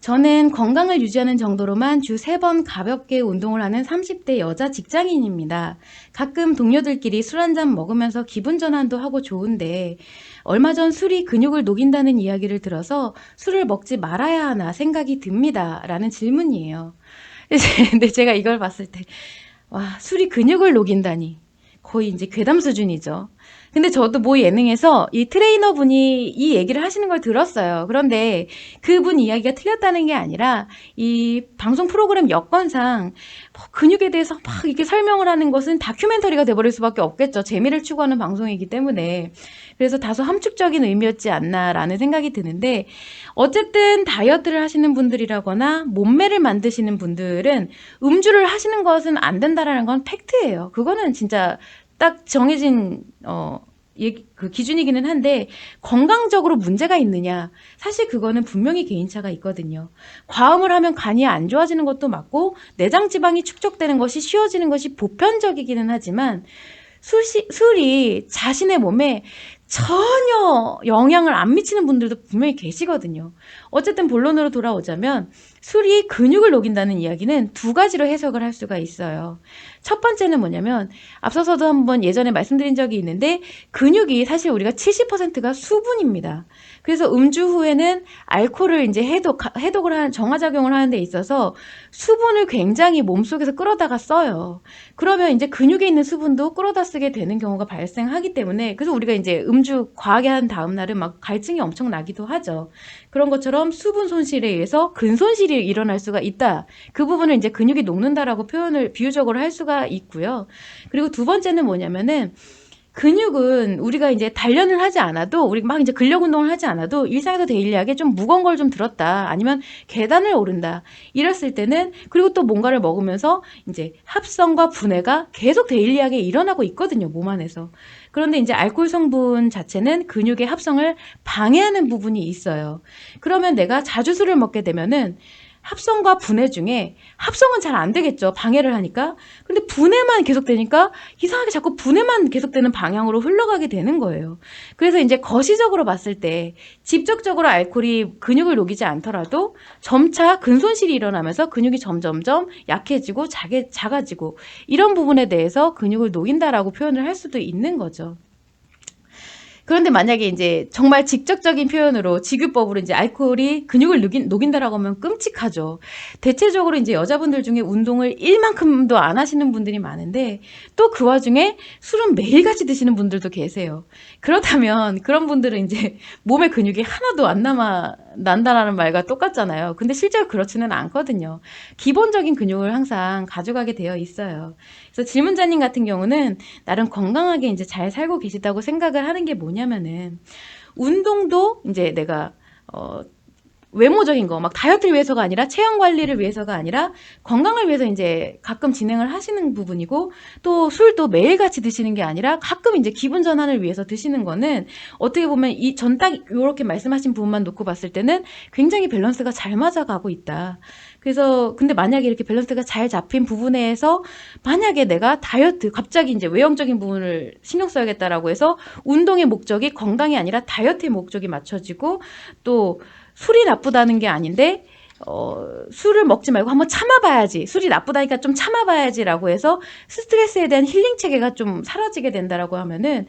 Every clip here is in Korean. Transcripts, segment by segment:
저는 건강을 유지하는 정도로만 주 3번 가볍게 운동을 하는 30대 여자 직장인입니다. 가끔 동료들끼리 술 한잔 먹으면서 기분 전환도 하고 좋은데 얼마 전 술이 근육을 녹인다는 이야기를 들어서 술을 먹지 말아야 하나 생각이 듭니다. 라는 질문이에요. 근데 제가 이걸 봤을 때 와, 술이 근육을 녹인다니. 거의 이제 괴담 수준이죠. 근데 저도 모 예능에서 이 트레이너분이 이 얘기를 하시는 걸 들었어요. 그런데 그분 이야기가 틀렸다는 게 아니라 이 방송 프로그램 여건상 뭐 근육에 대해서 막 이렇게 설명을 하는 것은 다큐멘터리가 돼버릴 수밖에 없겠죠. 재미를 추구하는 방송이기 때문에. 그래서 다소 함축적인 의미였지 않나라는 생각이 드는데 어쨌든 다이어트를 하시는 분들이라거나 몸매를 만드시는 분들은 음주를 하시는 것은 안 된다라는 건 팩트예요. 그거는 진짜 딱 정해진 그 기준이기는 한데 건강적으로 문제가 있느냐? 사실 그거는 분명히 개인차가 있거든요. 과음을 하면 간이 안 좋아지는 것도 맞고 내장 지방이 축적되는 것이 쉬워지는 것이 보편적이기는 하지만 술이 자신의 몸에 전혀 영향을 안 미치는 분들도 분명히 계시거든요. 어쨌든 본론으로 돌아오자면 술이 근육을 녹인다는 이야기는 두 가지로 해석을 할 수가 있어요. 첫 번째는 뭐냐면 앞서서도 한번 예전에 말씀드린 적이 있는데 근육이 사실 우리가 70%가 수분입니다. 그래서 음주 후에는 알코올을 이제 해독을 하는 정화작용을 하는 데 있어서 수분을 굉장히 몸속에서 끌어다가 써요. 그러면 이제 근육에 있는 수분도 끌어다 쓰게 되는 경우가 발생하기 때문에 그래서 우리가 이제 음주 과하게 한 다음 날은 막 갈증이 엄청 나기도 하죠. 그런 것처럼 수분 손실에 의해서 근손실이 일어날 수가 있다. 그 부분을 이제 근육이 녹는다라고 표현을 비유적으로 할 수가 있고요. 그리고 두 번째는 뭐냐면은 근육은 우리가 이제 단련을 하지 않아도 우리 막 이제 근력 운동을 하지 않아도 일상에서 데일리하게 좀 무거운 걸 좀 들었다 아니면 계단을 오른다 이랬을 때는 그리고 또 뭔가를 먹으면서 이제 합성과 분해가 계속 데일리하게 일어나고 있거든요 몸 안에서. 그런데 이제 알코올 성분 자체는 근육의 합성을 방해하는 부분이 있어요. 그러면 내가 자주 술을 먹게 되면은 합성과 분해 중에 합성은 잘 안 되겠죠. 방해를 하니까. 근데 분해만 계속되니까 이상하게 자꾸 분해만 계속되는 방향으로 흘러가게 되는 거예요. 그래서 이제 거시적으로 봤을 때 직접적으로 알코올이 근육을 녹이지 않더라도 점차 근손실이 일어나면서 근육이 점점점 약해지고 작아지고 이런 부분에 대해서 근육을 녹인다라고 표현을 할 수도 있는 거죠. 그런데 만약에 이제 정말 직접적인 표현으로 직유법으로 이제 알코올이 근육을 녹인다라고 하면 끔찍하죠. 대체적으로 이제 여자분들 중에 운동을 일만큼도 안 하시는 분들이 많은데 또 그 와중에 술은 매일같이 드시는 분들도 계세요. 그렇다면 그런 분들은 이제 몸에 근육이 하나도 안 난다라는 말과 똑같잖아요. 근데 실제로 그렇지는 않거든요. 기본적인 근육을 항상 가져가게 되어 있어요. 그래서 질문자님 같은 경우는 나름 건강하게 이제 잘 살고 계시다고 생각을 하는 게 뭐냐면은 운동도 이제 내가 외모적인 거 막 다이어트를 위해서가 아니라 체형 관리를 위해서가 아니라 건강을 위해서 이제 가끔 진행을 하시는 부분이고 또 술도 매일같이 드시는 게 아니라 가끔 이제 기분 전환을 위해서 드시는 거는 어떻게 보면 이 전 딱 이렇게 말씀하신 부분만 놓고 봤을 때는 굉장히 밸런스가 잘 맞아가고 있다. 그래서 근데 만약에 이렇게 밸런스가 잘 잡힌 부분에서 만약에 내가 다이어트 갑자기 이제 외형적인 부분을 신경 써야겠다라고 해서 운동의 목적이 건강이 아니라 다이어트의 목적이 맞춰지고 또 술이 나쁘다는 게 아닌데 술을 먹지 말고 한번 참아봐야지. 술이 나쁘다니까 좀 참아봐야지라고 해서 스트레스에 대한 힐링 체계가 좀 사라지게 된다라고 하면은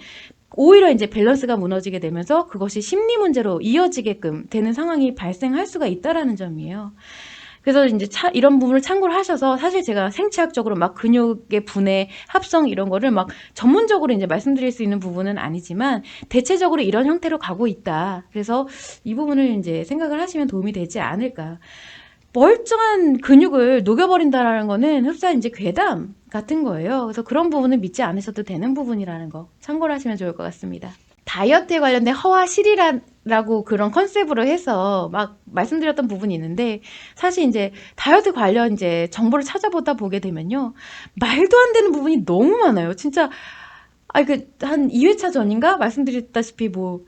오히려 이제 밸런스가 무너지게 되면서 그것이 심리 문제로 이어지게끔 되는 상황이 발생할 수가 있다라는 점이에요. 그래서 이제 이런 부분을 참고를 하셔서 사실 제가 생체학적으로 막 근육의 분해, 합성 이런 거를 막 전문적으로 이제 말씀드릴 수 있는 부분은 아니지만 대체적으로 이런 형태로 가고 있다. 그래서 이 부분을 이제 생각을 하시면 도움이 되지 않을까. 멀쩡한 근육을 녹여버린다라는 거는 흡사 이제 괴담 같은 거예요. 그래서 그런 부분은 믿지 않으셔도 되는 부분이라는 거 참고를 하시면 좋을 것 같습니다. 다이어트에 관련된 허와 실이라고 그런 컨셉으로 해서 막 말씀드렸던 부분이 있는데 사실 이제 다이어트 관련 이제 정보를 찾아보다 보게 되면요. 말도 안 되는 부분이 너무 많아요. 진짜 한 2회차 전인가 말씀드렸다시피 뭐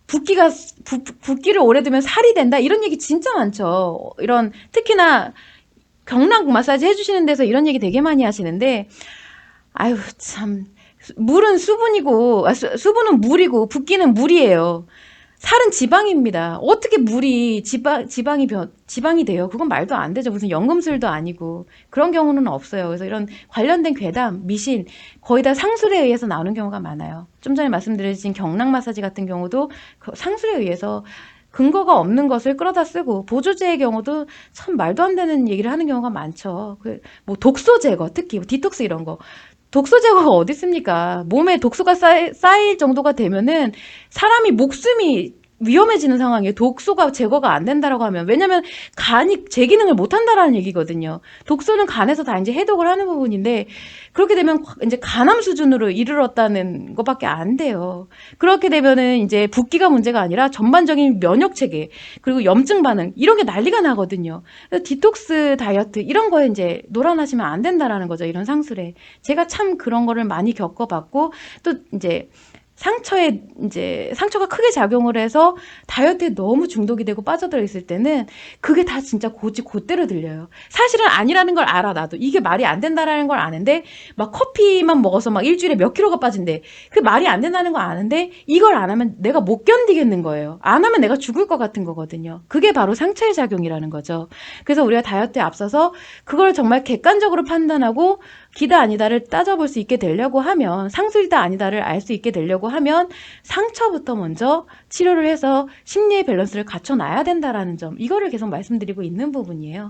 붓기를 오래 두면 살이 된다 이런 얘기 진짜 많죠. 이런 특히나 경락 마사지 해주시는 데서 이런 얘기 되게 많이 하시는데 아유 참 물은 수분이고 수분은 물이고 붓기는 물이에요. 살은 지방입니다. 어떻게 물이 지방이 돼요? 그건 말도 안 되죠. 무슨 연금술도 아니고. 그런 경우는 없어요. 그래서 이런 관련된 괴담, 미신, 거의 다 상술에 의해서 나오는 경우가 많아요. 좀 전에 말씀드린 경락 마사지 같은 경우도 그 상술에 의해서 근거가 없는 것을 끌어다 쓰고, 보조제의 경우도 참 말도 안 되는 얘기를 하는 경우가 많죠. 뭐 독소 제거, 특히 뭐 디톡스 이런 거. 독소 제거가 어디 있습니까? 몸에 독소가 쌓일 정도가 되면은 사람이 목숨이 위험해지는 상황이에요. 독소가 제거가 안 된다라고 하면. 왜냐면 간이 제 기능을 못 한다라는 얘기거든요. 독소는 간에서 다 이제 해독을 하는 부분인데, 그렇게 되면 이제 간암 수준으로 이르렀다는 것밖에 안 돼요. 그렇게 되면은 이제 붓기가 문제가 아니라 전반적인 면역 체계, 그리고 염증 반응, 이런 게 난리가 나거든요. 그래서 디톡스 다이어트, 이런 거에 이제 노란하시면 안 된다라는 거죠. 이런 상술에. 제가 참 그런 거를 많이 겪어봤고, 또 이제 상처가 크게 작용을 해서 다이어트에 너무 중독이 되고 빠져들어 있을 때는 그게 다 진짜 고지 곧대로 들려요. 사실은 아니라는 걸 알아, 나도. 이게 말이 안 된다라는 걸 아는데, 막 커피만 먹어서 막 일주일에 몇 킬로가 빠진대. 그게 말이 안 된다는 걸 아는데, 이걸 안 하면 내가 못 견디겠는 거예요. 안 하면 내가 죽을 것 같은 거거든요. 그게 바로 상처의 작용이라는 거죠. 그래서 우리가 다이어트에 앞서서 그걸 정말 객관적으로 판단하고, 기다 아니다를 따져볼 수 있게 되려고 하면, 상술이다 아니다를 알 수 있게 되려고 하면 상처부터 먼저 치료를 해서 심리의 밸런스를 갖춰 놔야 된다라는 점, 이거를 계속 말씀드리고 있는 부분이에요.